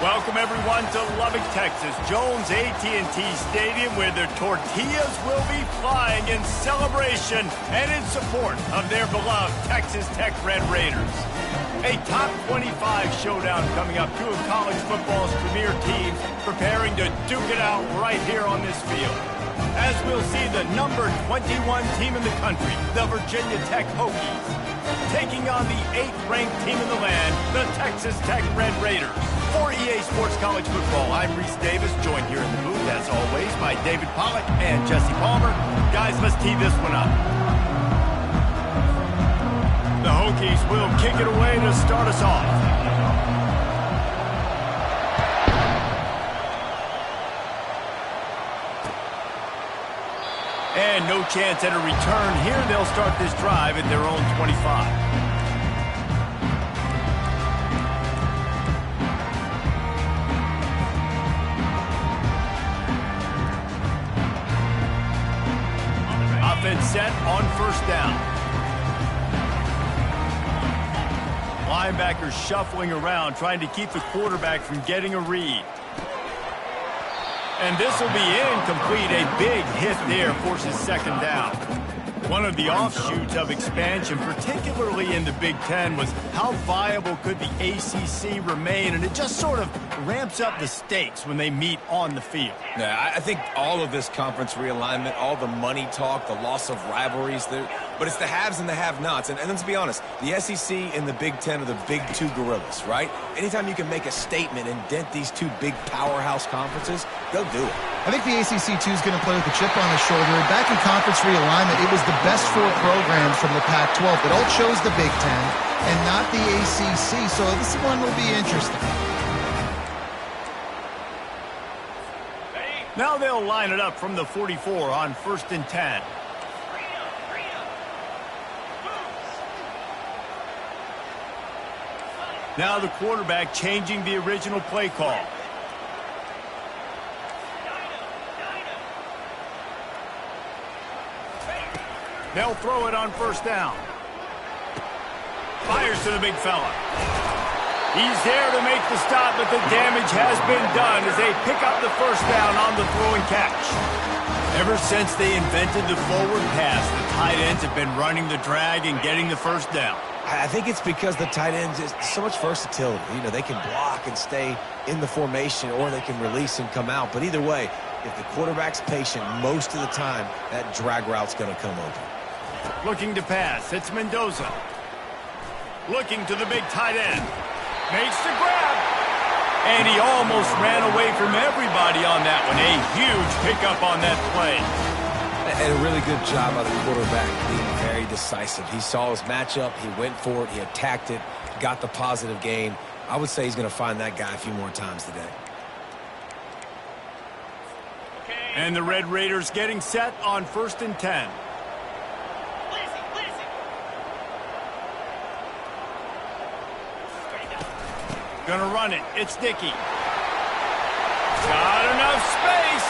Welcome, everyone, to Lubbock, Texas, Jones AT&T Stadium, where the tortillas will be flying in celebration and in support of their beloved Texas Tech Red Raiders. A top 25 showdown coming up. Two of college football's premier teams preparing to duke it out right here on this field. As we'll see the number 21 team in the country, the Virginia Tech Hokies, taking on the 8th-ranked team in the land, the Texas Tech Red Raiders. For EA Sports College Football, I'm Reese Davis, joined here in the booth, as always, by David Pollack and Jesse Palmer. Guys, let's tee this one up. The Hokies will kick it away to start us off. And no chance at a return here. They'll start this drive at their own 25. Offense set on first down. Linebackers shuffling around, trying to keep the quarterback from getting a read. And this will be incomplete. A big hit there forces second down. One of the offshoots of expansion, particularly in the Big Ten, was how viable could the ACC remain, and it just sort of ramps up the stakes when they meet on the field. Yeah, I think all of this conference realignment, all the money talk, the loss of rivalries, but it's the haves and the have-nots. And let's be honest, the SEC and the Big Ten are the big two gorillas, right? Anytime you can make a statement and dent these two big powerhouse conferences, go do it. I think the ACC, too, is going to play with a chip on his shoulder. Back in conference realignment, it was the best 4 programs from the Pac-12 that all chose the Big Ten and not the ACC, so this one will be interesting. Now they'll line it up from the 44 on 1st and 10. Now the quarterback changing the original play call. They'll throw it on first down. Fires to the big fella. He's there to make the stop, but the damage has been done as they pick up the first down on the throw and catch. Ever since they invented the forward pass, the tight ends have been running the drag and getting the first down. I think it's because the tight ends is so much versatility. You know, they can block and stay in the formation, or they can release and come out. But either way, if the quarterback's patient most of the time, that drag route's going to come open. Looking to pass, it's Mendoza. Looking to the big tight end. Makes the grab. And he almost ran away from everybody on that one. A huge pickup on that play. And a really good job by the quarterback being very decisive. He saw his matchup. He went for it. He attacked it. Got the positive gain. I would say he's going to find that guy a few more times today. And the Red Raiders getting set on 1st and 10. Gonna run it. It's Dickey. Got enough space.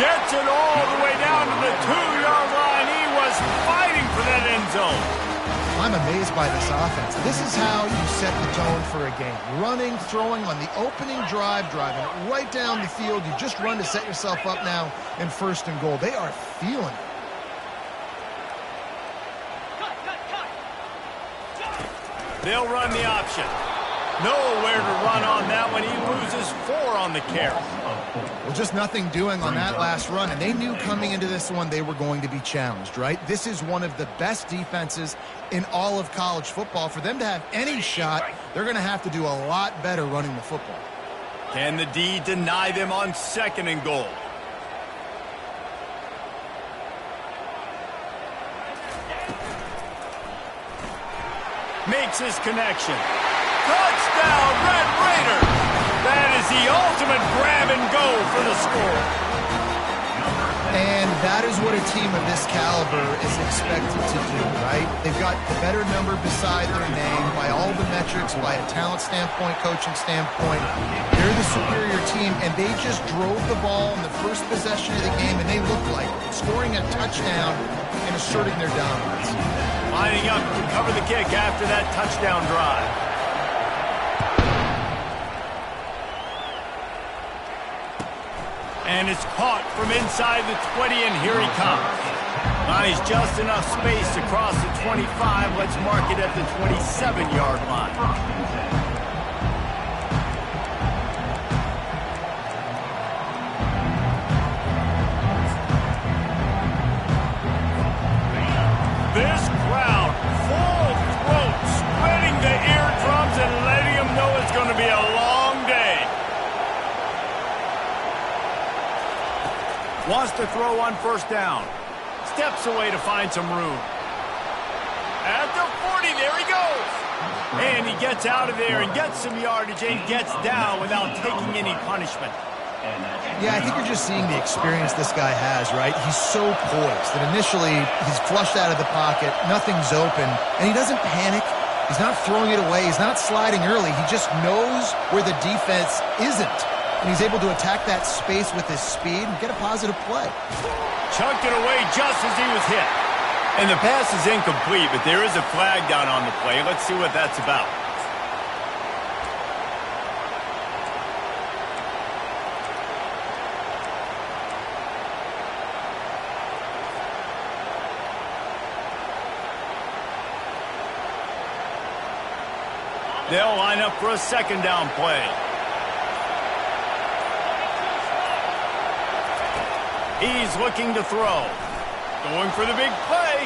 Gets it all the way down to the 2-yard line. He was fighting for that end zone. I'm amazed by this offense. This is how you set the tone for a game. Running, throwing on the opening drive, driving it right down the field. You just run to set yourself up now in 1st and goal. They are feeling it. They'll run the option. Nowhere to run on that one. He loses 4 on the carry. Well, just nothing doing on that last run, and they knew coming into this one they were going to be challenged, right? This is one of the best defenses in all of college football. For them to have any shot, they're going to have to do a lot better running the football. Can the D deny them on 2nd and goal? Makes his connection. Touchdown, Red Raiders! That is the ultimate grab and go for the score. And that is what a team of this caliber is expected to do, right? They've got the better number beside their name by all the metrics, by a talent standpoint, coaching standpoint. They're the superior team, and they just drove the ball in the first possession of the game, and they looked like it, scoring a touchdown and asserting their dominance. Lining up to cover the kick after that touchdown drive. And it's caught from inside the 20, and here he comes. Nice, just enough space across the 25. Let's mark it at the 27-yard line. This crowd, full throat, spreading the eardrums and letting them know it's going to be a long day. Wants to throw on first down. Steps away to find some room. At the 40, there he goes. And he gets out of there and gets some yardage and gets down without taking any punishment. Yeah, I think you're just seeing the experience this guy has, right? He's so poised that initially he's flushed out of the pocket, nothing's open, and he doesn't panic. He's not throwing it away. He's not sliding early. He just knows where the defense isn't. And he's able to attack that space with his speed and get a positive play. Chunked it away just as he was hit. And the pass is incomplete, but there is a flag down on the play. Let's see what that's about. They'll line up for a second down play. He's looking to throw. Going for the big play.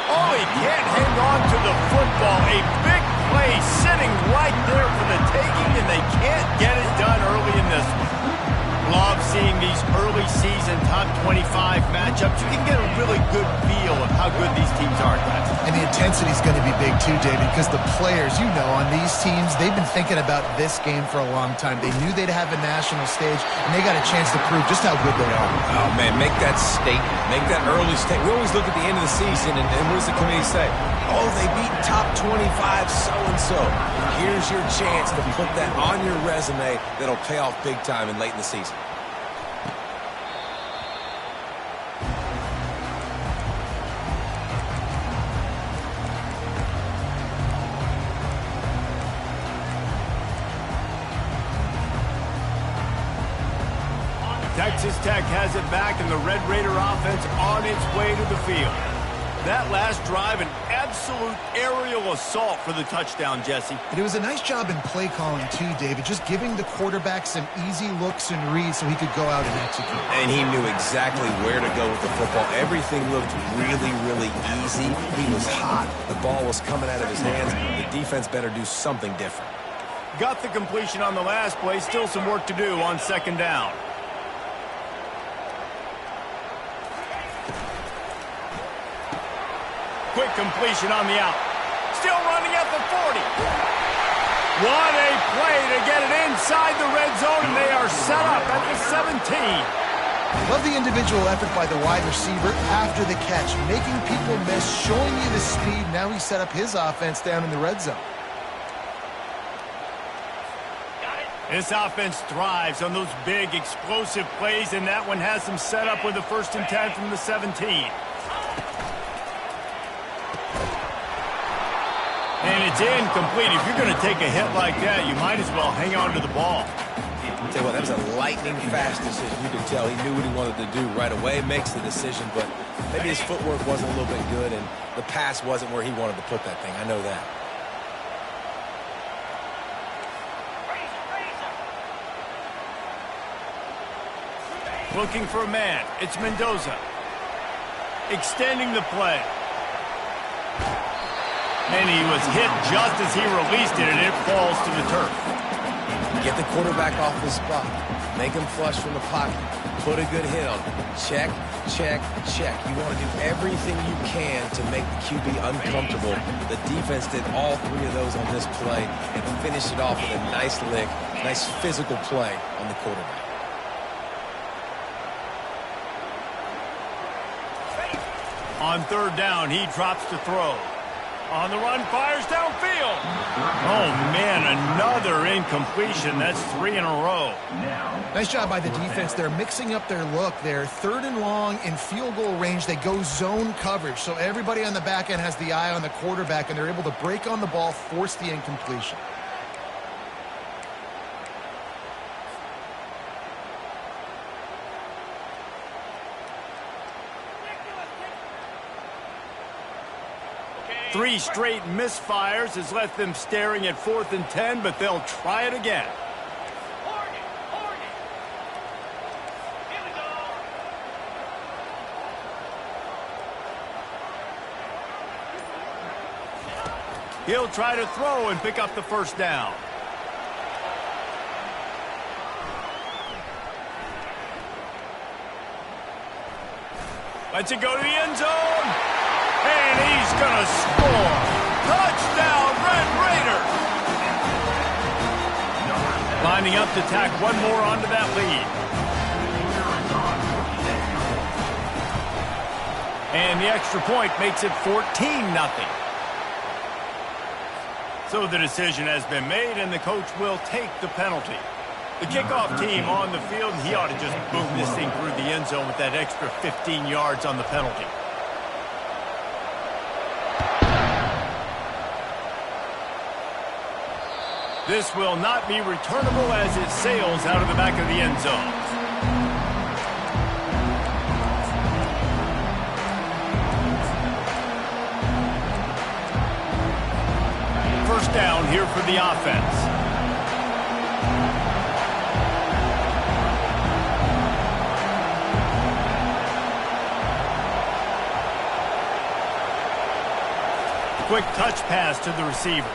Oh, he can't hang on to the football. A big play sitting right there for the taking, and they can't get it done early in this one. Love seeing these early season top 25 matchups. You can get a really good feel of how good these teams are, guys. And the intensity is going to be big too, David, because the players, you know, on these teams, they've been thinking about this game for a long time. They knew they'd have a national stage, and they got a chance to prove just how good they are. Oh, man, make that statement. Make that early statement. We always look at the end of the season, and what does the committee say? Oh, they beat top 25 so-and-so. Here's your chance to put that on your resume that'll pay off big time and late in the season. Texas Tech has it back, and the Red Raider offense on its way to the field. That last drive, an absolute aerial assault for the touchdown, Jesse. And it was a nice job in play calling, too, David, just giving the quarterback some easy looks and reads so he could go out and execute. And he knew exactly where to go with the football. Everything looked really, really easy. He was hot. The ball was coming out of his hands. The defense better do something different. Got the completion on the last play. Still some work to do on second down. Quick completion on the out. Still running at the 40. What a play to get it inside the red zone, and they are set up at the 17. Love the individual effort by the wide receiver after the catch, making people miss, showing you the speed. Now he set up his offense down in the red zone. This offense thrives on those big, explosive plays, and that one has them set up with a 1st and 10 from the 17. And it's incomplete. If you're going to take a hit like that, you might as well hang on to the ball. I'll tell you what, that was a lightning-fast decision. You could tell he knew what he wanted to do right away, makes the decision, but maybe his footwork wasn't a little bit good, and the pass wasn't where he wanted to put that thing. I know that. Looking for a man. It's Mendoza. Extending the play. And he was hit just as he released it, and it falls to the turf. Get the quarterback off the spot. Make him flush from the pocket. Put a good hit on him. Check, check, check. You want to do everything you can to make the QB uncomfortable. The defense did all 3 of those on this play and finished it off with a nice lick, nice physical play on the quarterback. On third down, he drops to throw. On the run, fires downfield. Oh, man, another incompletion. That's 3 in a row. Nice job by the defense. They're mixing up their look. They're 3rd and long in field goal range. They go zone coverage, so everybody on the back end has the eye on the quarterback, and they're able to break on the ball, force the incompletion. 3 straight misfires has left them staring at 4th and 10, but they'll try it again. He'll try to throw and pick up the first down. Lets it go to the end zone. And he's going to score. Touchdown, Red Raiders. Lining up to tack one more onto that lead. And the extra point makes it 14-0. So the decision has been made, and the coach will take the penalty. The kickoff team on the field, he ought to just boom this thing through the end zone with that extra 15 yards on the penalty. This will not be returnable as it sails out of the back of the end zone. First down here for the offense. Quick touch pass to the receiver.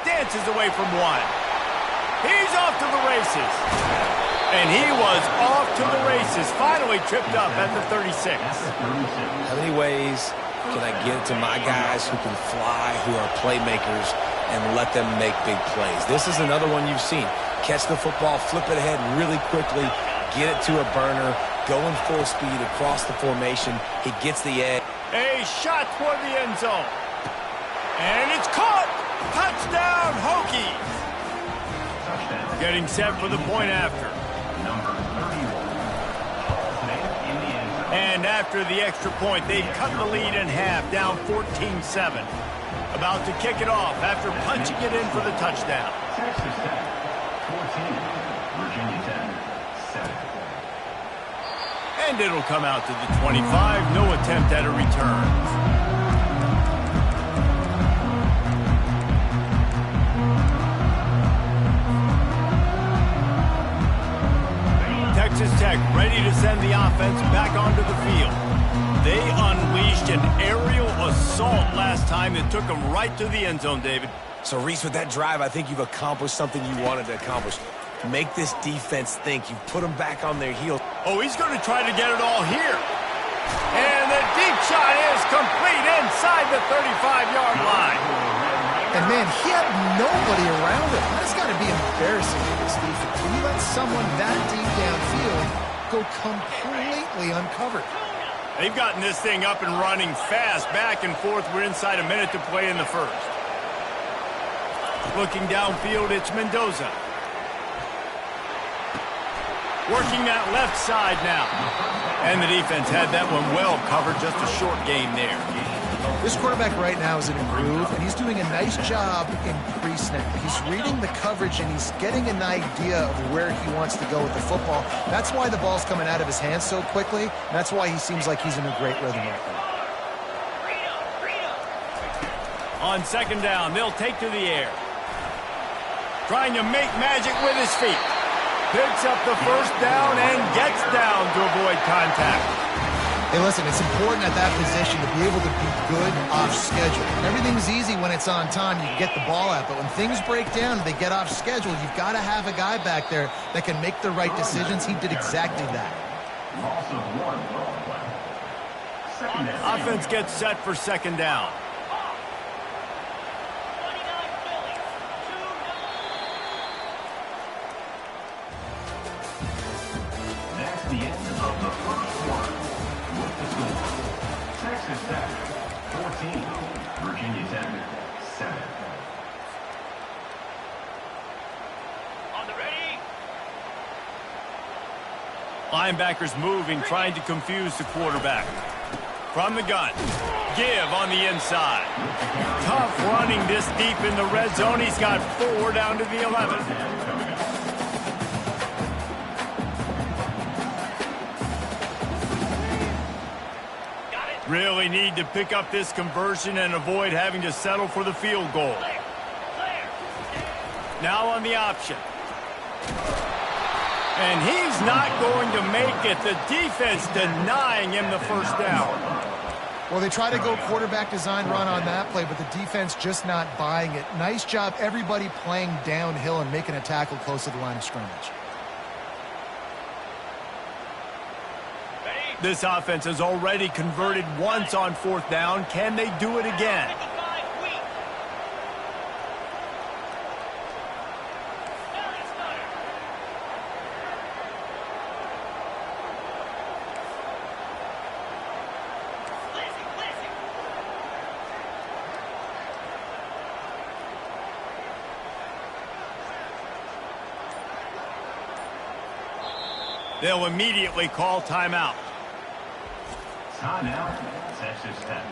Dances away from one. He's off to the races. And he was off to the races. Finally tripped up at the 36. How many ways can I get to my guys who can fly, who are playmakers, and let them make big plays? This is another one you've seen. Catch the football, flip it ahead really quickly, get it to a burner, going full speed across the formation. He gets the edge. A shot toward the end zone. And it's caught. Touchdown, Hokies. Getting set for the point after. And after the extra point, they've cut the lead in half, down 14-7. About to kick it off after punching it in for the touchdown. Texas Tech, 14, Virginia Tech, 7. And it'll come out to the 25. No attempt at a return. Texas Tech ready to send the offense back onto the field. They unleashed an aerial assault last time that took them right to the end zone, David. So, Reese, with that drive, I think you've accomplished something you wanted to accomplish. Make this defense think. You've put them back on their heels. Oh, he's going to try to get it all here. And the deep shot is complete inside the 35-yard line. And, man, he had nobody around him. That's got to be embarrassing for this defense. When you let someone that deep downfield go completely uncovered. They've gotten this thing up and running fast, back and forth. We're inside a minute to play in the first. Looking downfield, it's Mendoza. Working that left side now. And the defense had that one well covered, just a short gain there. This quarterback right now is in a groove, and he's doing a nice job in pre-snap. He's reading the coverage, and he's getting an idea of where he wants to go with the football. That's why the ball's coming out of his hands so quickly, and that's why he seems like he's in a great rhythm right now. On second down, they'll take to the air. Trying to make magic with his feet. Picks up the first down and gets down to avoid contact. Hey, listen, it's important at that position to be able to be good off schedule. Everything's easy when it's on time. You can get the ball out. But when things break down and they get off schedule, you've got to have a guy back there that can make the right decisions. He did exactly that. Offense gets set for second down. That's the end of the first quarter. With the score, Texas Tech, 14, Virginia Tech, 7. On the ready. Linebackers moving, trying to confuse the quarterback. From the gun. Give on the inside. Tough running this deep in the red zone. He's got 4 down to the 11. Really need to pick up this conversion and avoid having to settle for the field goal. Now on the option. And he's not going to make it. The defense denying him the first down. Well, they try to go quarterback design run on that play, but the defense just not buying it. Nice job, everybody playing downhill and making a tackle close to the line of scrimmage. This offense has already converted once on fourth down. Can they do it again? They'll immediately call timeout. Timeout, Texas Tech.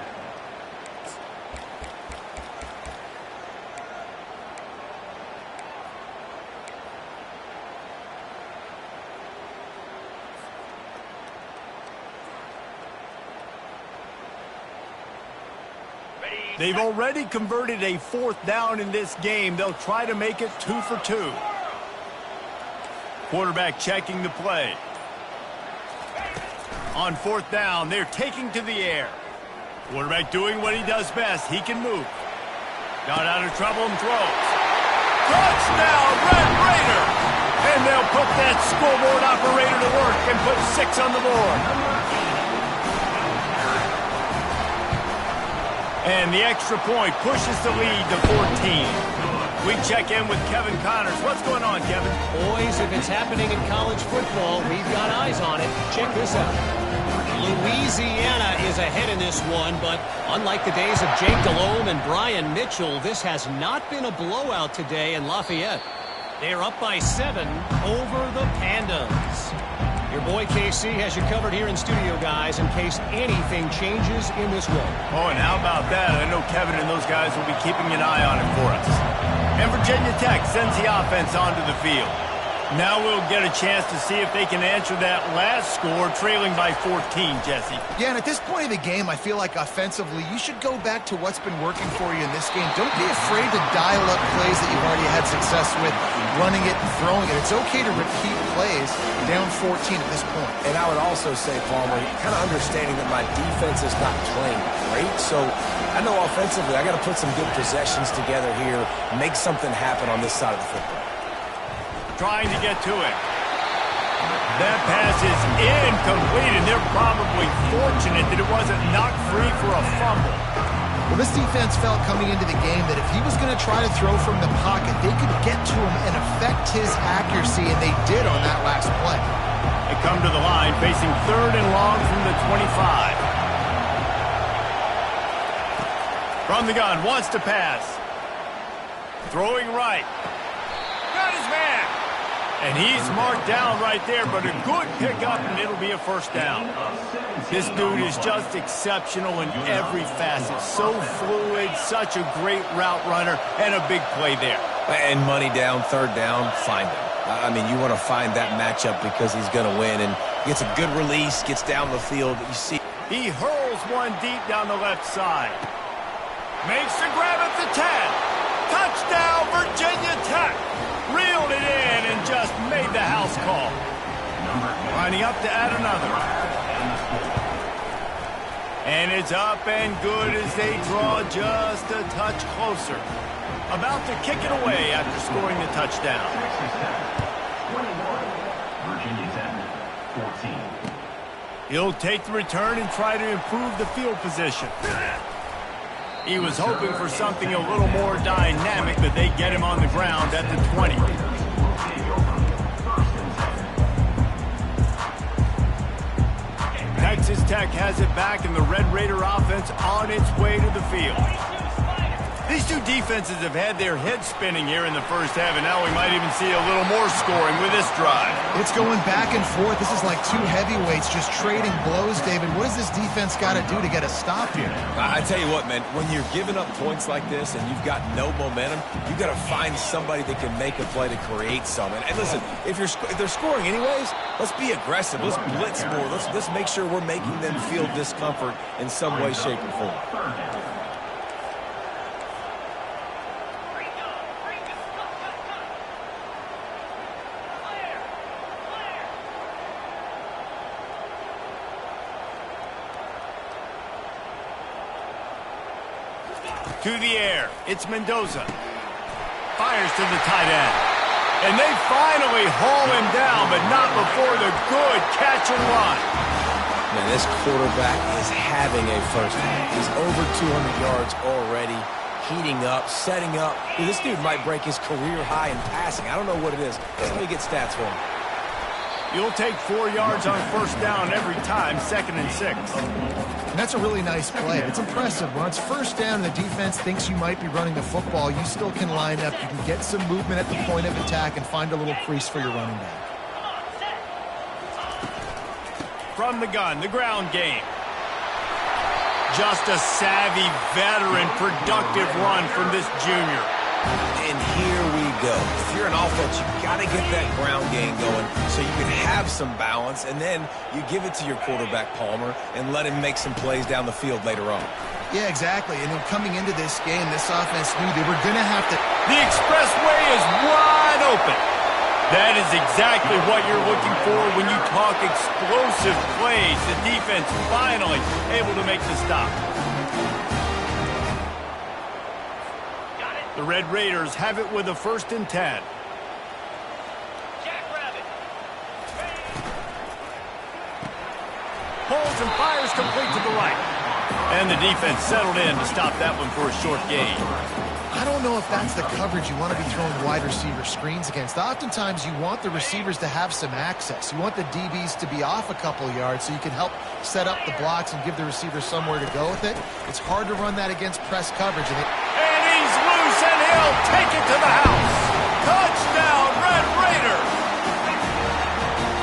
They've already converted a fourth down in this game. They'll try to make it 2 for 2. Quarterback checking the play. On fourth down, they're taking to the air. Quarterback doing what he does best. He can move. Got out of trouble and throws. Touchdown, Red Raider! And they'll put that scoreboard operator to work and put 6 on the board. And the extra point pushes the lead to 14. We check in with Kevin Connors. What's going on, Kevin? Boys, if it's happening in college football, we've got eyes on it. Check this out. Louisiana is ahead in this one, but unlike the days of Jake Delhomme and Brian Mitchell, this has not been a blowout today in Lafayette. They're up by 7 over the Pandas. Your boy KC has you covered here in studio, guys, in case anything changes in this one. Oh, and how about that? I know Kevin and those guys will be keeping an eye on it for us. And Virginia Tech sends the offense onto the field. Now we'll get a chance to see if they can answer that last score, trailing by 14, Jesse. Yeah, and at this point of the game, I feel like offensively, you should go back to what's been working for you in this game. Don't be afraid to dial up plays that you've already had success with, running it and throwing it. It's okay to repeat plays down 14 at this point. And I would also say, Palmer, kind of understanding that my defense is not playing great, so I know offensively I got to put some good possessions together here, make something happen on this side of the football. Trying to get to it. That pass is incomplete, and they're probably fortunate that it wasn't knocked free for a fumble. Well, this defense felt coming into the game that if he was going to try to throw from the pocket, they could get to him and affect his accuracy, and they did on that last play. They come to the line facing 3rd and long from the 25. From the gun, wants to pass. Throwing right. Got his man. And he's marked down right there, but a good pickup, and it'll be a first down. This dude is just exceptional in every facet. So fluid, such a great route runner, and a big play there. And money down, 3rd down, find him. I mean, you want to find that matchup because he's going to win, and gets a good release, gets down the field. You see, he hurls one deep down the left side. Makes the grab at the 10. Touchdown, Virginia Tech. Reeled it in and just made the house call. Lining up to add another. And it's up and good as they draw just a touch closer. About to kick it away after scoring the touchdown. 21, Virginia Tech, 14. He'll take the return and try to improve the field position. He was hoping for something a little more dynamic, but they get him on the ground at the 20. Texas Tech has it back, and the Red Raider offense on its way to the field. These two defenses have had their heads spinning here in the first half, and now we might even see a little more scoring with this drive. It's going back and forth. This is like two heavyweights just trading blows, David. What does this defense got to do to get a stop here? I tell you what, man, when you're giving up points like this and you've got no momentum, you've got to find somebody that can make a play to create some. And listen, if they're scoring anyways, let's be aggressive. Let's blitz more. Let's make sure we're making them feel discomfort in some way, shape, or form. To the air, it's Mendoza. Fires to the tight end. And they finally haul him down, but not before the good catch and run. Man, this quarterback is having a first half. He's over 200 yards already, heating up, setting up. Dude, this dude might break his career high in passing. I don't know what it is. Let me get stats for him. You'll take 4 yards on first down every time, 2nd and 6. And that's a really nice play. It's impressive. When it's first down and the defense thinks you might be running the football, you still can line up. You can get some movement at the point of attack and find a little crease for your running back. From the gun, the ground game. Just a savvy, veteran, productive run from this junior. And here we go. If you're an offense, you got to get that ground game going so you can have some balance, and then you give it to your quarterback, Palmer, and let him make some plays down the field later on. Yeah, exactly. And then coming into this game, this offense knew they were going to have to... The expressway is wide open. That is exactly what you're looking for when you talk explosive plays. The defense finally able to make the stop. The Red Raiders have it with a 1st and 10. Pulls and fires complete to the right. And the defense settled in to stop that one for a short gain. I don't know if that's the coverage you want to be throwing wide receiver screens against. Oftentimes, you want the receivers to have some access. You want the DBs to be off a couple of yards so you can help set up the blocks and give the receivers somewhere to go with it. It's hard to run that against press coverage. And he's loose, and he'll take it to the house. Touchdown, Red Raiders.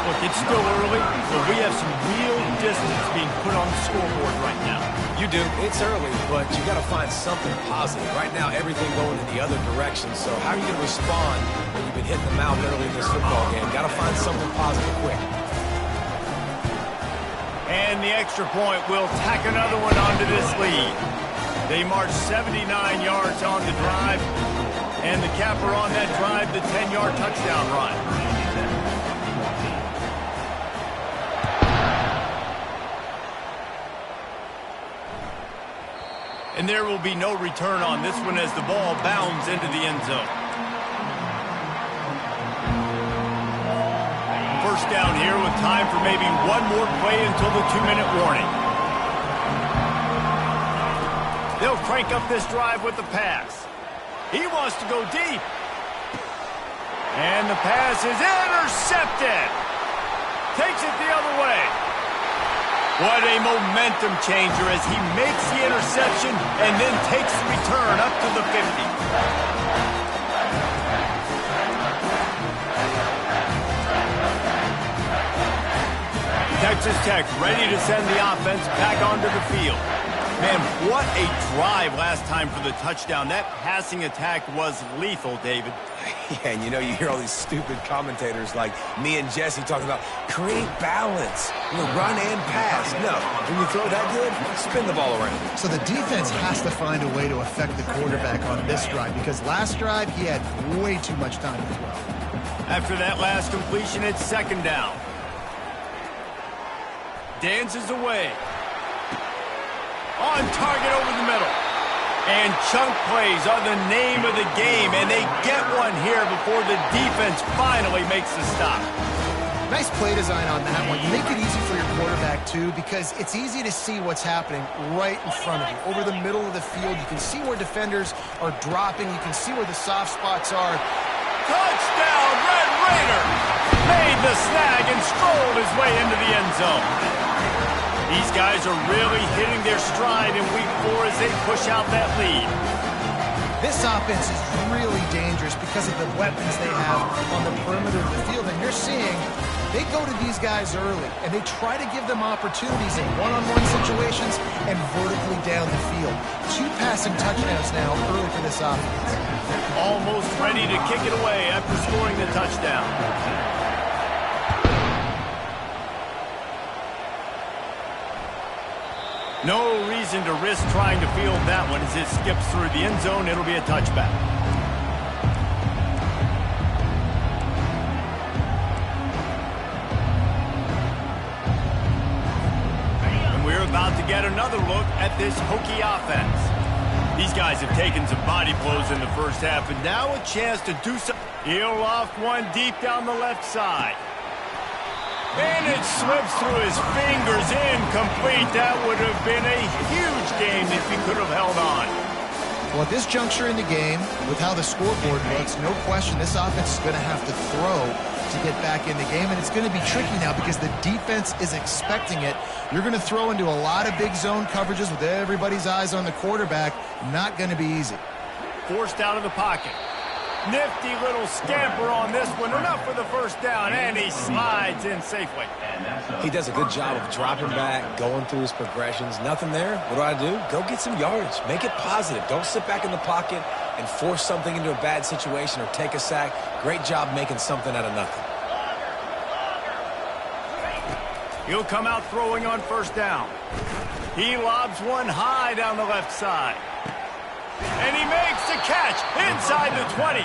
Look, it's still early, but we have some real distance being put on the scoreboard right now. You do. It's early, but you got to find something positive. Right now, everything going in the other direction. So how are you going to respond when you've been hitting the mouth early in this football game? Got to find something positive quick. And the extra point will tack another one onto this lead. They march 79 yards on the drive, and the capper on that drive, the 10-yard touchdown run. And there will be no return on this one as the ball bounds into the end zone. First down here with time for maybe one more play until the 2-minute warning. They'll crank up this drive with the pass. He wants to go deep. And the pass is intercepted. Takes it the other way. What a momentum changer as he makes the interception and then takes the return up to the 50. Texas Tech ready to send the offense back onto the field. Man, what a drive last time for the touchdown. That passing attack was lethal, David. Yeah, and you hear all these stupid commentators like me and Jesse talking about create balance, run and pass. No, when you throw that good, spin the ball around. So the defense has to find a way to affect the quarterback on this drive because last drive he had way too much time to throw. After that last completion, it's 2nd down. Dances away. On target over the middle. And chunk plays are the name of the game, and they get one here before the defense finally makes the stop. Nice play design on that one. You make it easy for your quarterback, too, because it's easy to see what's happening right in front of you. Over the middle of the field, you can see where defenders are dropping. You can see where the soft spots are. Touchdown, Red Raider! Made the snag and strolled his way into the end zone. These guys are really hitting their stride in week 4 as they push out that lead. This offense is really dangerous because of the weapons they have on the perimeter of the field. And you're seeing they go to these guys early, and they try to give them opportunities in one-on-one situations and vertically down the field. 2 passing touchdowns now early for this offense. Almost ready to kick it away after scoring the touchdown. No reason to risk trying to field that one as it skips through the end zone. It'll be a touchback. And we're about to get another look at this Hokie offense. These guys have taken some body blows in the first half, and now a chance to do something. He'll loft one deep down the left side. And it slips through his fingers, incomplete. That would have been a huge game if he could have held on. Well, at this juncture in the game, with how the scoreboard looks, no question this offense is going to have to throw to get back in the game, and it's going to be tricky now because the defense is expecting it. You're going to throw into a lot of big zone coverages with everybody's eyes on the quarterback. Not going to be easy. Forced out of the pocket. Nifty little scamper on this one. Enough for the first down, and he slides in safely. He does a good job of dropping back, going through his progressions. Nothing there. What do? Go get some yardage. Make it positive. Don't sit back in the pocket and force something into a bad situation or take a sack. Great job making something out of nothing. He'll come out throwing on first down. He lobs one high down the left side. And he makes the catch inside the 20.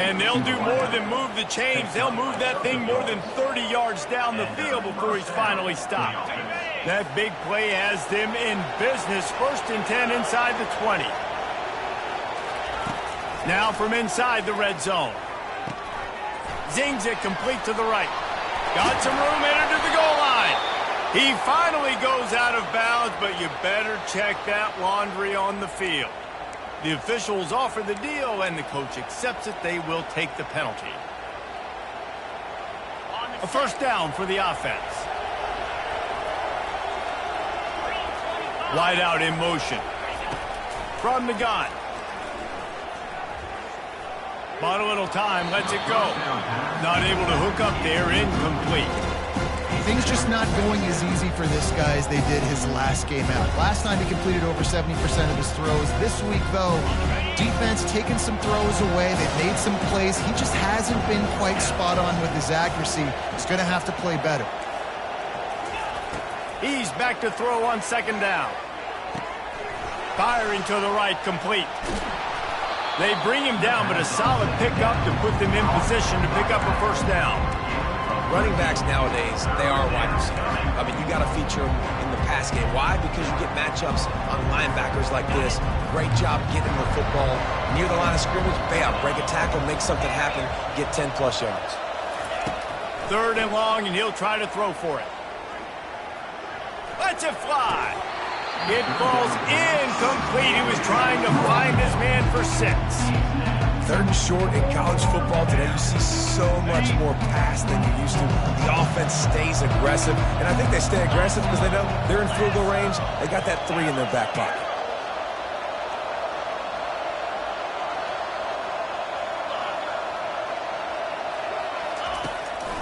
And they'll do more than move the chains. They'll move that thing more than 30 yards down the field before he's finally stopped. That big play has them in business. 1st and 10 inside the 20. Now from inside the red zone. Zings it complete to the right. Got some room headed to the goal line. He finally goes out of bounds, but you better check that laundry on the field. The officials offer the deal, and the coach accepts it. They will take the penalty. A first down for the offense. Wide out in motion. From the gun. Bought a little time, lets it go. Not able to hook up there, incomplete. Things just not going as easy for this guy as they did his last game out. Last time he completed over 70% of his throws. This week, though, defense taking some throws away. They've made some plays. He just hasn't been quite spot on with his accuracy. He's going to have to play better. He's back to throw on second down. Firing to the right, complete. They bring him down, but a solid pickup to put them in position to pick up a first down. Running backs nowadays, they are wide receivers. I mean, you got to feature them in the pass game. Why? Because you get matchups on linebackers like this. Great job getting the football near the line of scrimmage. Bam, break a tackle, make something happen, get 10-plus yards. 3rd and long, and he'll try to throw for it. Lets it fly. It falls incomplete. He was trying to find his man for 6. 3rd and short in college football today, you see so much more pass than you're used to. The offense stays aggressive, and I think they stay aggressive because they know they're in field goal range. They got that 3 in their back pocket.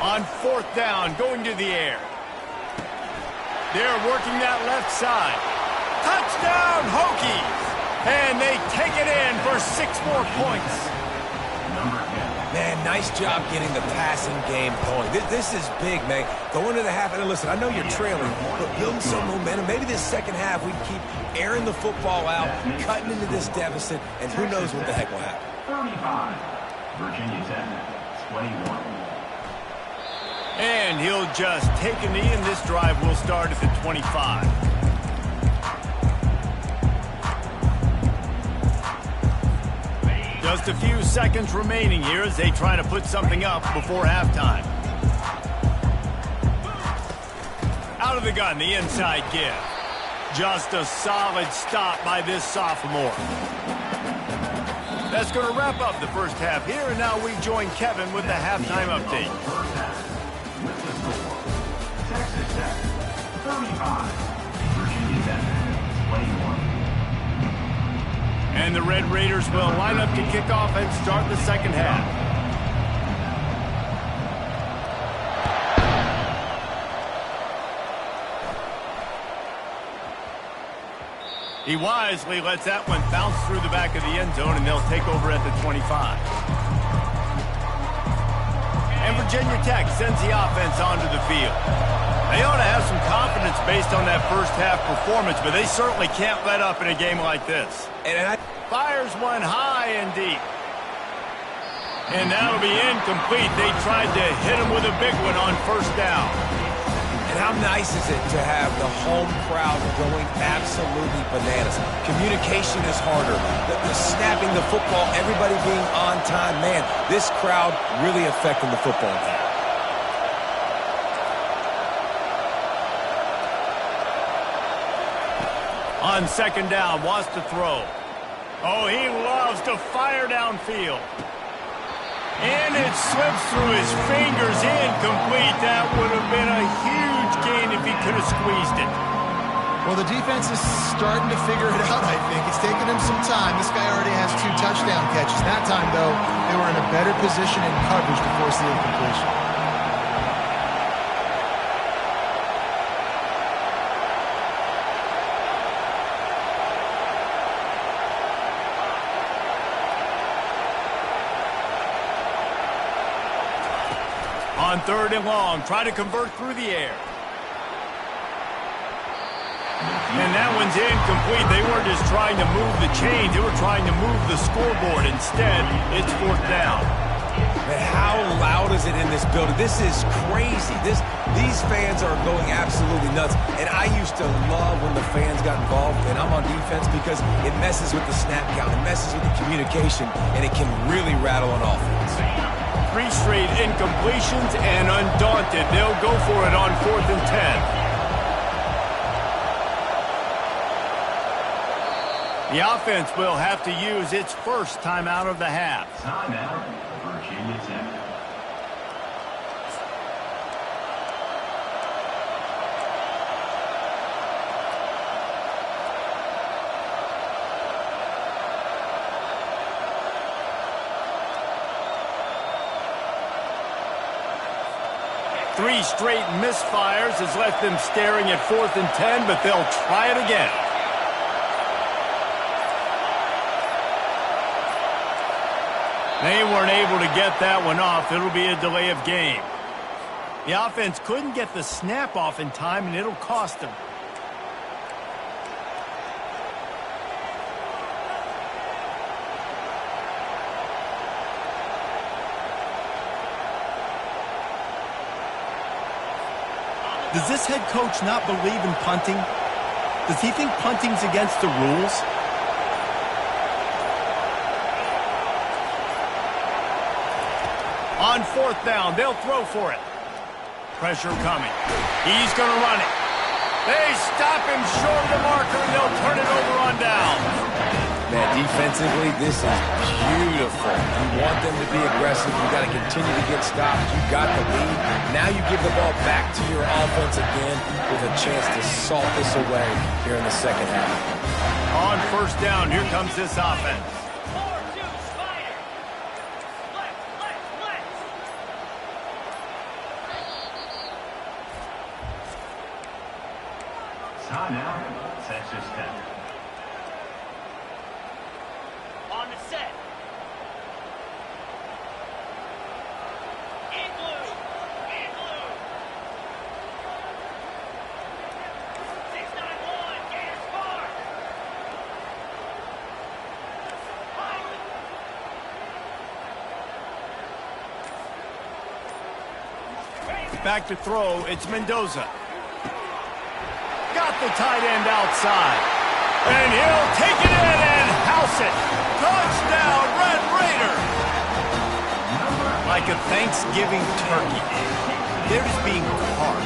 On 4th down, going to the air. They're working that left side. Touchdown, Hokies! And they take it in for 6 more points. Man, nice job getting the passing game going. This is big, man. Going to the half, and listen, I know you're trailing, but building some momentum. Maybe this second half we keep airing the football out, cutting into this deficit, and who knows what the heck will happen. 35. Virginia Tech, 21. And he'll just take a knee, and this drive will start at the 25. Just a few seconds remaining here as they try to put something up before halftime. Out of the gun, the inside give. Just a solid stop by this sophomore. That's going to wrap up the first half here, and now we join Kevin with the halftime update. With the score, Texas Tech, 35. Virginia Tech, 21. And the Red Raiders will line up to kick off and start the second half. He wisely lets that one bounce through the back of the end zone, and they'll take over at the 25. And Virginia Tech sends the offense onto the field. They ought to have some confidence based on that first half performance, but they certainly can't let up in a game like this. Fires one high and deep. And that'll be incomplete. They tried to hit him with a big one on first down. And how nice is it to have the home crowd going absolutely bananas? Communication is harder. The snapping the football, everybody being on time. Man, this crowd really affecting the football game. On second down, wants to throw. Oh, he loves to fire downfield. And it slips through his fingers, incomplete. That would have been a huge gain if he could have squeezed it. Well, the defense is starting to figure it out, I think. It's taken him some time. This guy already has 2 touchdown catches. That time, though, they were in a better position in coverage to force the incompletion. On third and long, try to convert through the air. And that one's incomplete. They weren't just trying to move the chains. They were trying to move the scoreboard. Instead, it's fourth down. Man, how loud is it in this building? This is crazy. These fans are going absolutely nuts. And I used to love when the fans got involved, and I'm on defense because it messes with the snap count. It messes with the communication, and it can really rattle an offense. 3 straight incompletions, and undaunted, they'll go for it on 4th and 10. The offense will have to use its first timeout of the half. Timeout, Virginia Tech. Three straight misfires has left them staring at 4th and 10, but they'll try it again. They weren't able to get that one off. It'll be a delay of game. The offense couldn't get the snap off in time, and it'll cost them. Does this head coach not believe in punting? Does he think punting's against the rules? On 4th down, they'll throw for it. Pressure coming. He's going to run it. They stop him short of the marker, and they'll turn it over on down. Man, defensively, this is beautiful. You want them to be aggressive. You got to continue to get stops. You got the lead. Now you give the ball back to your offense again with a chance to salt this away here in the second half. On first down, here comes this offense. Timeout, Texas Tech. On the set. In blue. In blue. 691. Gators far. Back to throw, it's Mendoza. Got the tight end outside. And he'll take it in and house it. Touchdown, Red Raider. Like a Thanksgiving turkey. They're just being carved.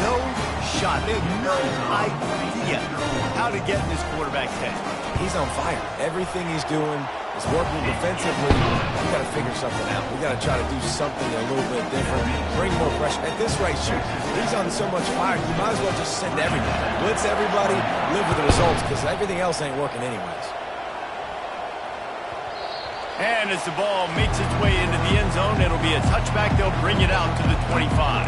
No shot. They have no idea how to get in this quarterback's head. He's on fire. Everything he's doing is working defensively. We got to figure something out. We got to try to do something a little bit different. Bring more pressure. At this rate, shoot, he's on so much fire. You might as well just send everybody. Blitz everybody. Live with the results because everything else ain't working anyways. And as the ball makes its way into the end zone, it'll be a touchback. They'll bring it out to the 25.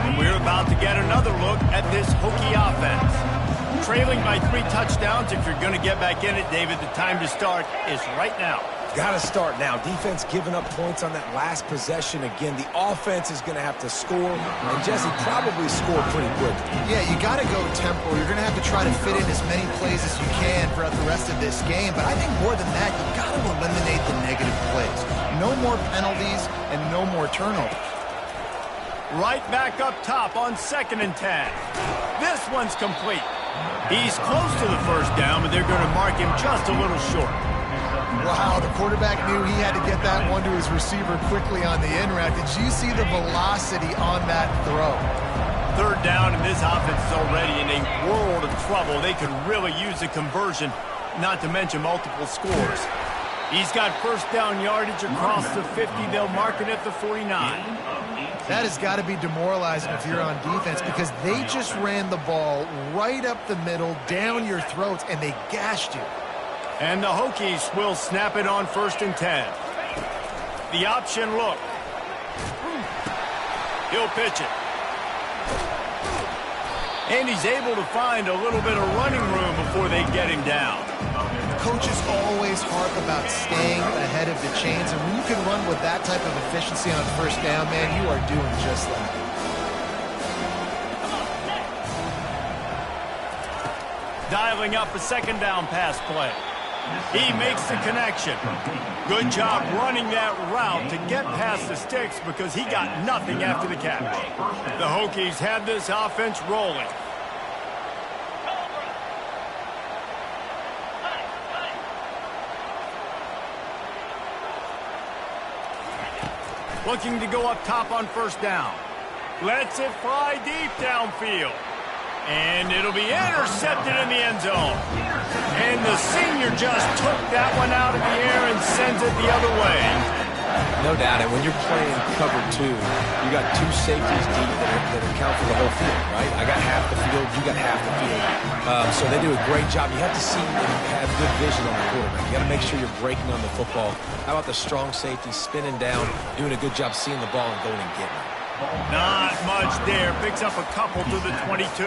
And we're about to get another look at this Hokie offense. Trailing by 3 touchdowns, if you're going to get back in it, David, the time to start is right now. Got to start now. Defense giving up points on that last possession. Again, the offense is going to have to score, and Jesse probably score pretty quick. Yeah, you got to go tempo. You're going to have to try to fit in as many plays as you can throughout the rest of this game. But I think more than that, you got to eliminate the negative plays. No more penalties and no more turnovers. Right back up top on 2nd and 10. This one's complete. He's close to the first down, but they're going to mark him just a little short. Wow, the quarterback knew he had to get that one to his receiver quickly on the in route. Did you see the velocity on that throw? 3rd down, and this offense is already in a world of trouble. They could really use a conversion, not to mention multiple scores. He's got first down yardage across the 50. They'll mark it at the 49. That has got to be demoralizing if you're on defense because they just ran the ball right up the middle, down your throats, and they gashed you. And the Hokies will snap it on 1st and 10. The option look. He'll pitch it. And he's able to find a little bit of running room before they get him down. Coaches always harp about staying ahead of the chains, and when you can run with that type of efficiency on 1st down, man, you are doing just that. Dialing up a 2nd down pass play. He makes the connection. Good job running that route to get past the sticks because he got nothing after the catch. The Hokies have this offense rolling. Looking to go up top on 1st down. Lets it fly deep downfield. And it'll be intercepted in the end zone. And the senior just took that one out of the air and sends it the other way. No doubt, and when you're playing cover 2, you got 2 safeties deep that account for the whole field, right? I got half the field, you got half the field. So they do a great job. You have to see and have good vision on the quarterback. You got to make sure you're breaking on the football. How about the strong safety spinning down, doing a good job seeing the ball and going and getting it? Not much there. Picks up a couple to the 22.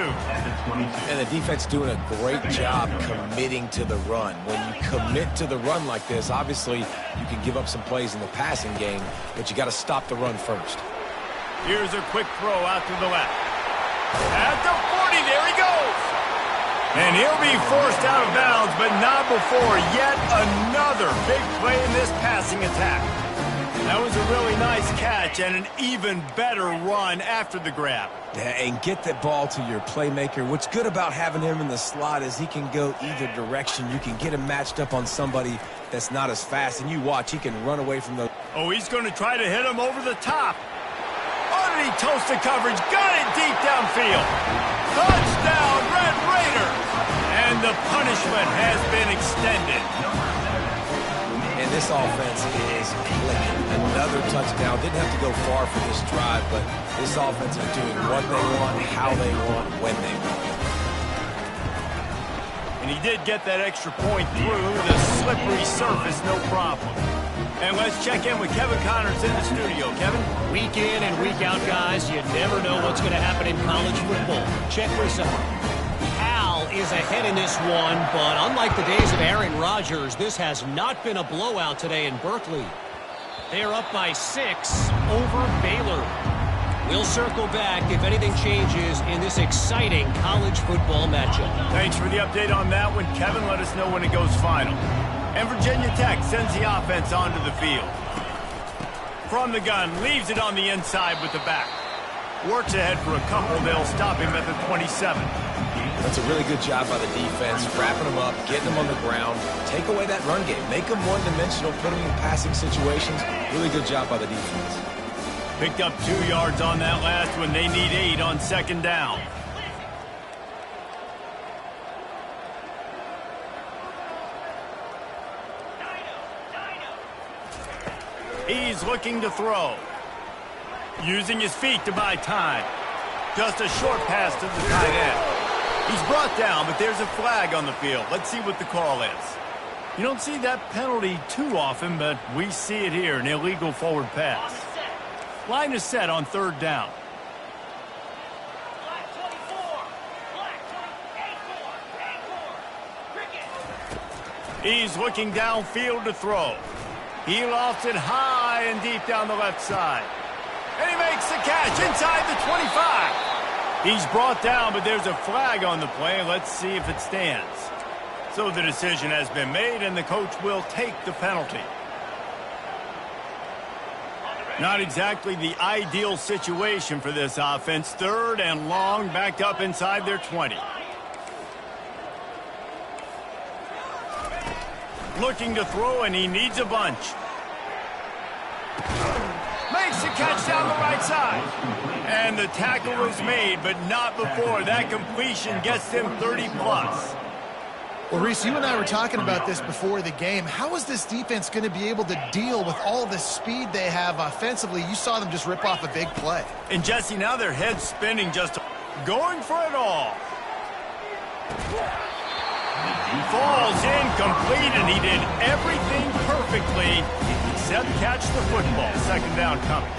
And the defense doing a great job committing to the run. When you commit to the run like this, obviously you can give up some plays in the passing game, but you got to stop the run first. Here's a quick throw out to the left. At the 40, there he goes. And he'll be forced out of bounds, but not before yet another big play in this passing attack. That was a really nice catch and an even better run after the grab. Yeah, and get that ball to your playmaker. What's good about having him in the slot is he can go either direction. You can get him matched up on somebody that's not as fast, and you watch, he can run away from those. Oh, he's going to try to hit him over the top. Oh, did he toast the coverage? Got it deep downfield. Touchdown, Red Raiders. And the punishment has been extended. And this offense is clicking. Another touchdown. Didn't have to go far for this drive, but this offense is doing what they want, how they want, when they want. And he did get that extra point through the slippery surface, no problem. And let's check in with Kevin Connors in the studio. Kevin? Week in and week out, guys, you never know what's going to happen in college football. Check this out. Cal is ahead in this one, but unlike the days of Aaron Rodgers, this has not been a blowout today in Berkeley. They're up by 6 over Baylor. We'll circle back if anything changes in this exciting college football matchup. Thanks for the update on that one, Kevin. Let us know when it goes final. And Virginia Tech sends the offense onto the field. From the gun, leaves it on the inside with the back. Works ahead for a couple. They'll stop him at the 27. That's a really good job by the defense, wrapping them up, getting them on the ground. Take away that run game. Make them one-dimensional, put them in passing situations. Really good job by the defense. Picked up 2 yards on that last one. They need 8 on 2nd down. He's looking to throw. Using his feet to buy time. Just a short pass to the tight end. He's brought down, but there's a flag on the field. Let's see what the call is. You don't see that penalty too often, but we see it here, an illegal forward pass. Line is set on third down. Black 24. Black 24. He's looking downfield to throw. He lofts it high and deep down the left side. And he makes the catch inside the 25. He's brought down, but there's a flag on the play. Let's see if it stands. So the decision has been made, and the coach will take the penalty. Not exactly the ideal situation for this offense. Third and long, backed up inside their 20. Looking to throw, and he needs a bunch. Makes the catch down the right side. And the tackle is made, but not before that completion gets them 30+. Well, Reese, you and I were talking about this before the game. How is this defense going to be able to deal with all the speed they have offensively? You saw them just rip off a big play. And, Jesse, now their head's spinning, just going for it all. Falls incomplete, and he did everything perfectly except catch the football. Second down coming.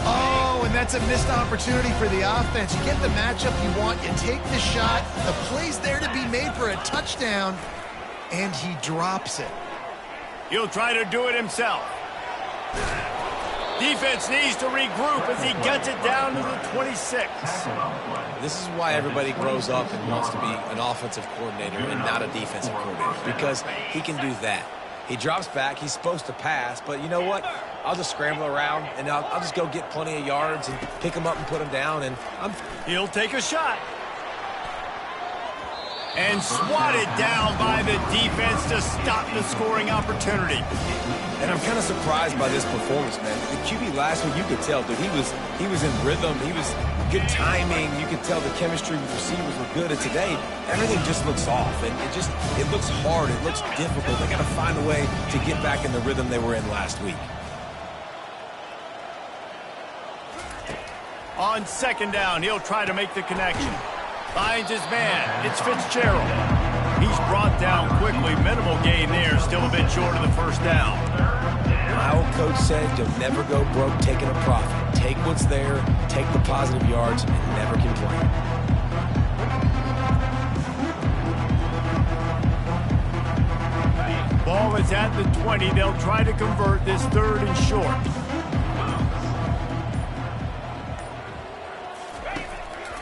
Oh, and that's a missed opportunity for the offense. You get the matchup you want, you take the shot, the play's there to be made for a touchdown, and he drops it. He'll try to do it himself. Defense needs to regroup as he gets it down to the 26. This is why everybody grows up and wants to be an offensive coordinator and not a defensive coordinator, because he can do that. He drops back. He's supposed to pass, but you know what? I'll just scramble around, and I'll just go get plenty of yards and pick him up and put him down, and He'll take a shot. And swatted down by the defense to stop the scoring opportunity. And I'm kind of surprised by this performance, man. The QB last week, you could tell, dude, he was in rhythm. He was good timing. You could tell the chemistry with receivers were good. And today, everything just looks off. And it looks hard. It looks difficult. They got to find a way to get back in the rhythm they were in last week. On second down, he'll try to make the connection. Finds his man. It's Fitzgerald. He's brought down quickly. Minimal gain there. Still a bit short of the first down. My old coach said you'll never go broke taking a profit. Take what's there, take the positive yards, and never complain. Ball is at the 20. They'll try to convert this third and short.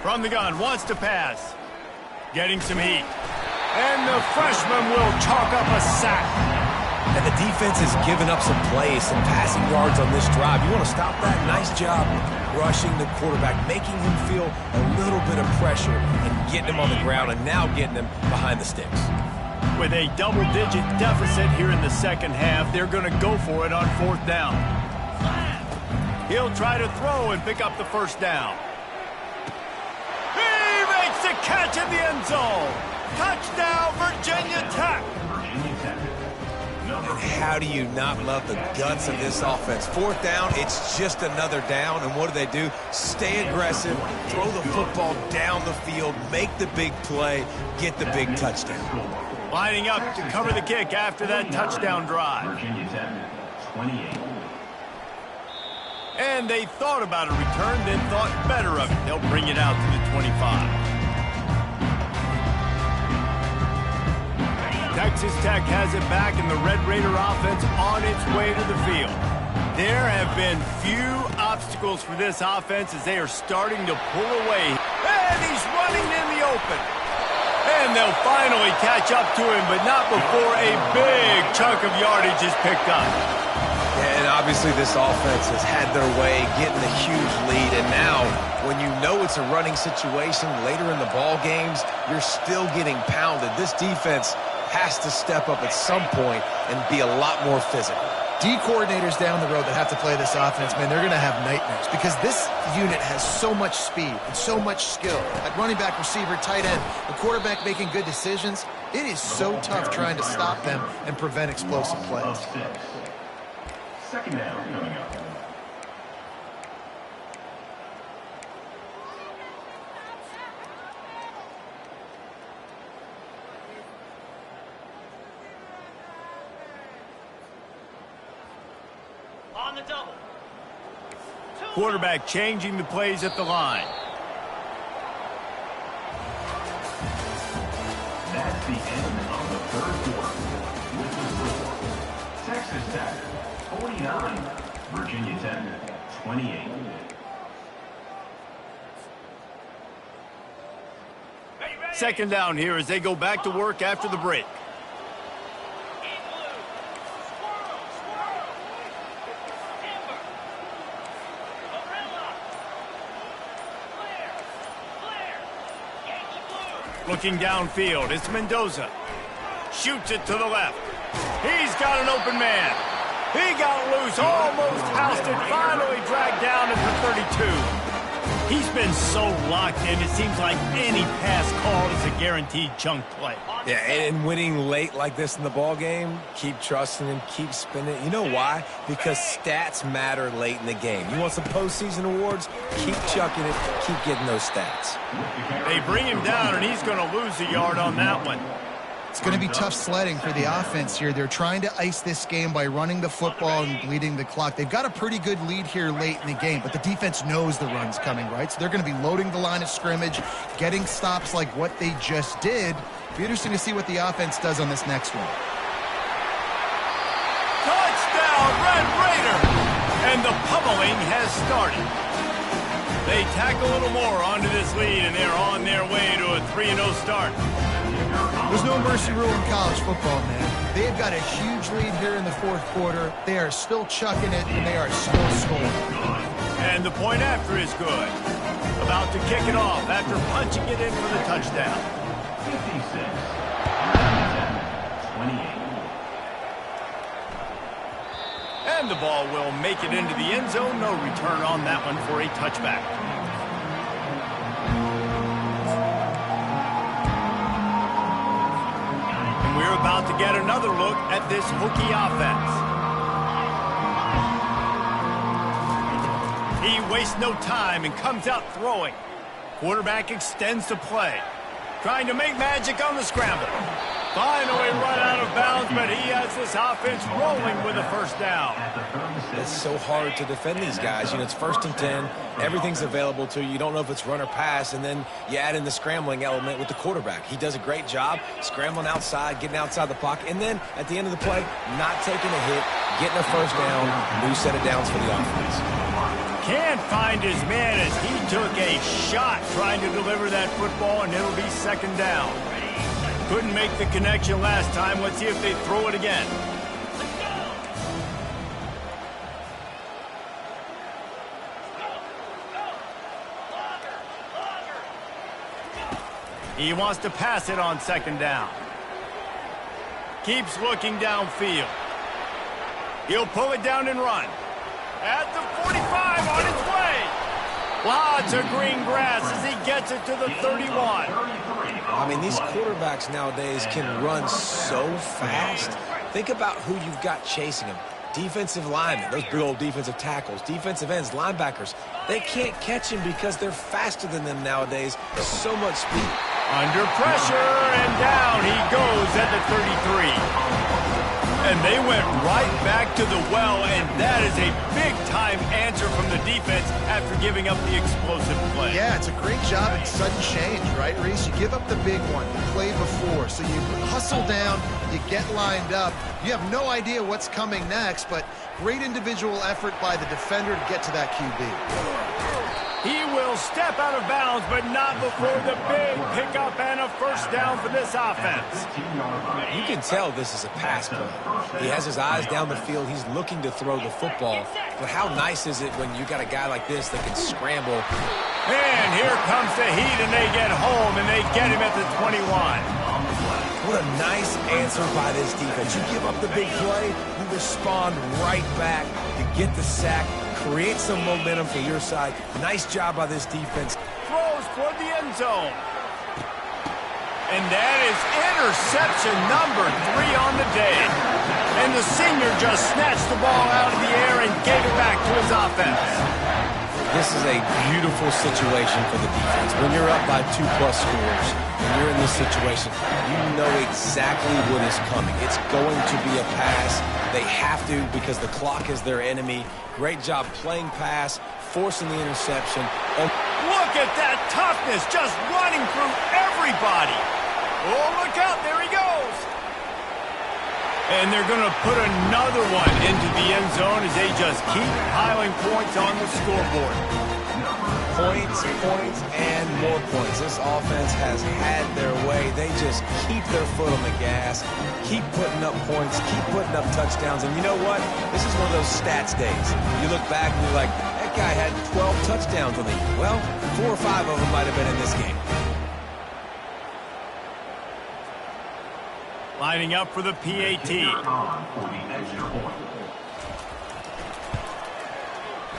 From the gun, wants to pass. Getting some heat. And the freshman will chalk up a sack. And the defense has given up some plays, some passing yards on this drive. You want to stop that? Nice job rushing the quarterback, making him feel a little bit of pressure and getting him on the ground and now getting him behind the sticks. With a double-digit deficit here in the second half, they're going to go for it on fourth down. He'll try to throw and pick up the first down. The catch in the end zone. Touchdown, Virginia Tech. And how do you not love the guts of this offense? Fourth down, it's just another down. And what do? Stay aggressive, throw the football down the field, make the big play, get the big touchdown. Lining up to cover the kick after that touchdown drive. Virginia Tech, 28. And they thought about a return, then thought better of it. They'll bring it out to the 25. Texas Tech has it back, and the Red Raider offense on its way to the field. There have been few obstacles for this offense as they are starting to pull away. And he's running in the open. And they'll finally catch up to him, but not before a big chunk of yardage is picked up. And obviously this offense has had their way, getting a huge lead. And now, when you know it's a running situation later in the ball games, you're still getting pounded. This defense has to step up at some point and be a lot more physical. D coordinators down the road that have to play this offense, man, they're going to have nightmares because this unit has so much speed and so much skill. At running back, receiver, tight end, the quarterback making good decisions. It is so tough trying to stop them and prevent explosive plays. Second down coming up. On the double. Quarterback changing the plays at the line. That's the end of the third quarter. With the score, Texas Tech 49, Virginia Tech 28. Second down here as they go back to work after the break. Looking downfield, it's Mendoza. Shoots it to the left. He's got an open man. He got loose, almost ousted, finally dragged down at the 32. He's been so locked in, it seems like any pass call is a guaranteed chunk play. Yeah, and winning late like this in the ball game, keep trusting him, keep spinning. You know why? Because stats matter late in the game. You want some postseason awards? Keep chucking it, keep getting those stats. They bring him down, and he's going to lose a yard on that one. It's going to be tough sledding for the offense here. They're trying to ice this game by running the football and bleeding the clock. They've got a pretty good lead here late in the game, but the defense knows the run's coming, right? So they're going to be loading the line of scrimmage, getting stops like what they just did. Be interesting to see what the offense does on this next one. Touchdown, Red Raider! And the pummeling has started. They tack a little more onto this lead, and they're on their way to a 3-0 start. There's no mercy rule in college football, man. They've got a huge lead here in the fourth quarter. They are still chucking it, and they are still scoring. And the point after is good. About to kick it off after punching it in for the touchdown. 56, 28. And the ball will make it into the end zone. No return on that one for a touchback. And we're about to get another look at this Hokie offense. He wastes no time and comes out throwing. Quarterback extends the play. Trying to make magic on the scramble. Finally run out of bounds, but he has this offense rolling with a first down. It's so hard to defend these guys. You know, it's 1st and 10. Everything's available to you. You don't know if it's run or pass, and then you add in the scrambling element with the quarterback. He does a great job scrambling outside, getting outside the pocket, and then at the end of the play, not taking a hit, getting a first down, new set of downs for the offense. Can't find his man as he took a shot trying to deliver that football, and it'll be second down. Couldn't make the connection last time. Let's see if they throw it again. He wants to pass it on second down. Keeps looking downfield. He'll pull it down and run. At the 45 on its way. Lots of green grass as he gets it to the 31. I mean, these quarterbacks nowadays can run so fast. Think about who you've got chasing them. Defensive linemen, those big old defensive tackles, defensive ends, linebackers. They can't catch him because they're faster than them nowadays. So much speed. Under pressure, and down he goes at the 33. And they went right back to the well, and that is a big-time answer from the defense after giving up the explosive play. Yeah, it's a great job in sudden change, right, Reese? You give up the big one, the play before, so you hustle down, you get lined up. You have no idea what's coming next, but great individual effort by the defender to get to that QB. He will step out of bounds, but not before the big pickup and a first down for this offense. You can tell this is a pass play. He has his eyes down the field. He's looking to throw the football. But how nice is it when you got a guy like this that can scramble? And here comes the heat, and they get home, and they get him at the 21. What a nice answer by this defense. You give up the big play, you respond right back. You get the sack, create some momentum for your side. Nice job by this defense. Throws toward the end zone. And that is interception number 3 on the day. And the senior just snatched the ball out of the air and gave it back to his offense. this is a beautiful situation for the defense. When you're up by 2+ scores, and you're in this situation, you know exactly what is coming. It's going to be a pass. They have to because the clock is their enemy. Great job playing pass, forcing the interception. And look at that toughness, just running through everybody. Oh, look out, there he goes. And they're going to put another one into the end zone as they just keep piling points on the scoreboard. Points, points, and more points. This offense has had their way. They just keep their foot on the gas, keep putting up points, keep putting up touchdowns. And you know what? This is one of those stats days. You look back and you're like, that guy had 12 touchdowns on the year. Well, 4 or 5 of them might have been in this game. Lining up for the PAT.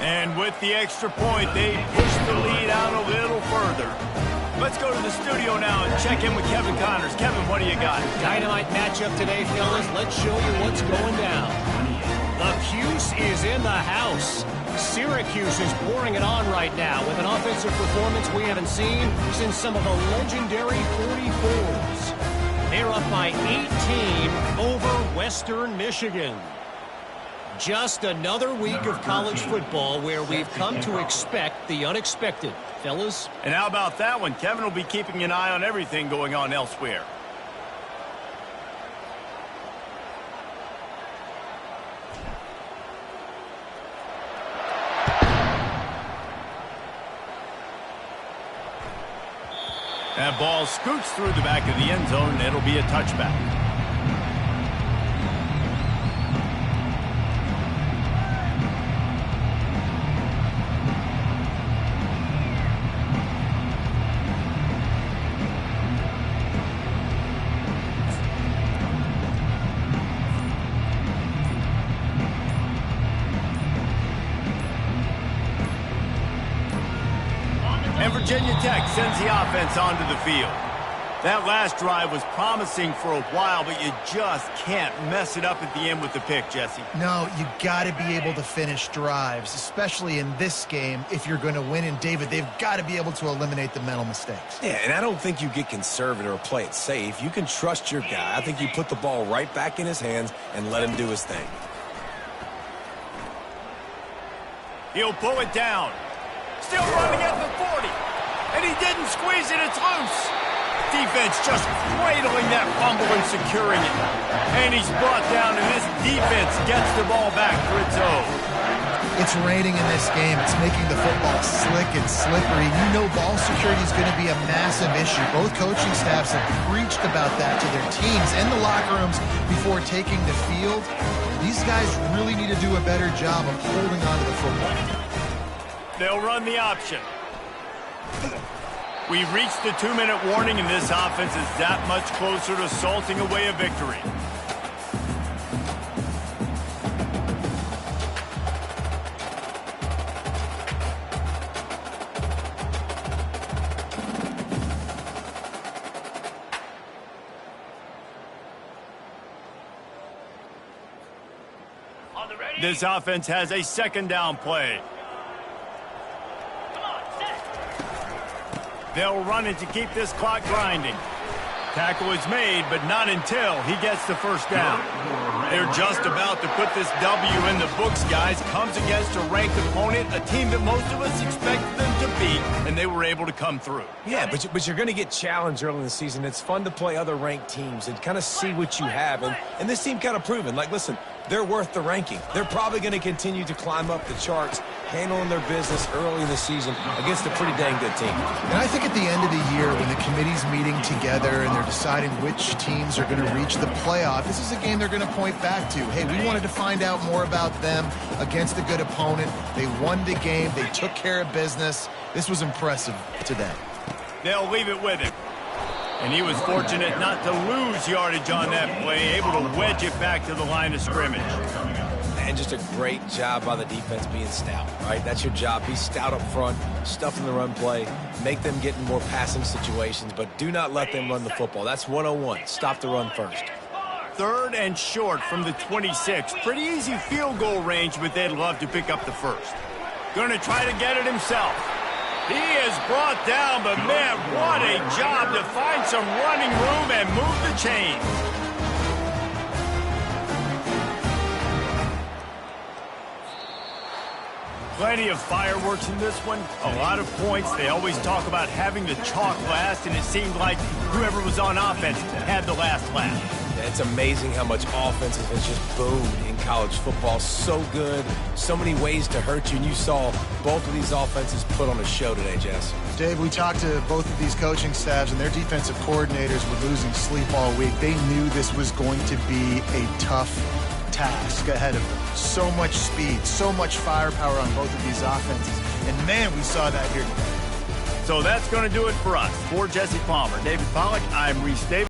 And with the extra point, they push the lead out a little further. Let's go to the studio now and check in with Kevin Connors. Kevin, what do you got? Dynamite matchup today, fellas. Let's show you what's going down. The Cuse is in the house. Syracuse is pouring it on right now with an offensive performance we haven't seen since some of the legendary 44s. They're up by 18 over Western Michigan. Just another week of college football where we've come to expect the unexpected. Fellas? And how about that one? Kevin will be keeping an eye on everything going on elsewhere. That ball scoots through the back of the end zone, and it'll be a touchback. And Virginia Tech sends the offense onto the field. That last drive was promising for a while, but you just can't mess it up at the end with the pick, Jesse. No, you got to be able to finish drives, especially in this game if you're going to win. And, David, they've got to be able to eliminate the mental mistakes. Yeah, and I don't think you get conservative or play it safe. You can trust your guy. I think you put the ball right back in his hands and let him do his thing. He'll pull it down. Still running at the 40. And he didn't squeeze it. It's loose. Defense just cradling that fumble and securing it. And he's brought down, and this defense gets the ball back for its own. It's raining in this game. It's making the football slick and slippery. You know ball security is going to be a massive issue. Both coaching staffs have preached about that to their teams and the locker rooms before taking the field. These guys really need to do a better job of holding on to the football. They'll run the option. We've reached the 2-minute warning, and this offense is that much closer to salting away a victory. This offense has a second down play. They'll run it to keep this clock grinding. Tackle is made, but not until he gets the first down. They're just about to put this W in the books, guys. Comes against a ranked opponent, a team that most of us expected them to beat, and they were able to come through. Yeah, but you're going to get challenged early in the season. It's fun to play other ranked teams and kind of see what you have. And this team kind of proven, like, listen, they're worth the ranking. They're probably going to continue to climb up the charts, handling their business early in the season against a pretty dang good team. And I think at the end of the year, when the committee's meeting together and they're deciding which teams are going to reach the playoff, this is a game they're going to point back to. Hey, we wanted to find out more about them against a good opponent. They won the game. They took care of business. This was impressive today. They'll leave it with him. And he was fortunate not to lose yardage on that play, able to wedge it back to the line of scrimmage. And just a great job by the defense being stout, right? That's your job. Be stout up front, stuff in the run play, make them get in more passing situations, but do not let them run the football. That's 101. Stop the run first. 3rd and short from the 26. Pretty easy field goal range, but they'd love to pick up the first. Going to try to get it himself. He is brought down, but man, what a job to find some running room and move the chains. Plenty of fireworks in this one, a lot of points. They always talk about having the chalk last, and it seemed like whoever was on offense had the last laugh. It's amazing how much offense has just boomed in college football. So good, so many ways to hurt you, and you saw both of these offenses put on a show today, Jess. Dave, we talked to both of these coaching staffs, and their defensive coordinators were losing sleep all week. They knew this was going to be a tough task ahead of them. So much speed, so much firepower on both of these offenses. And man, we saw that here today. So that's going to do it for us. For Jesse Palmer, David Pollack, I'm Reese Davis.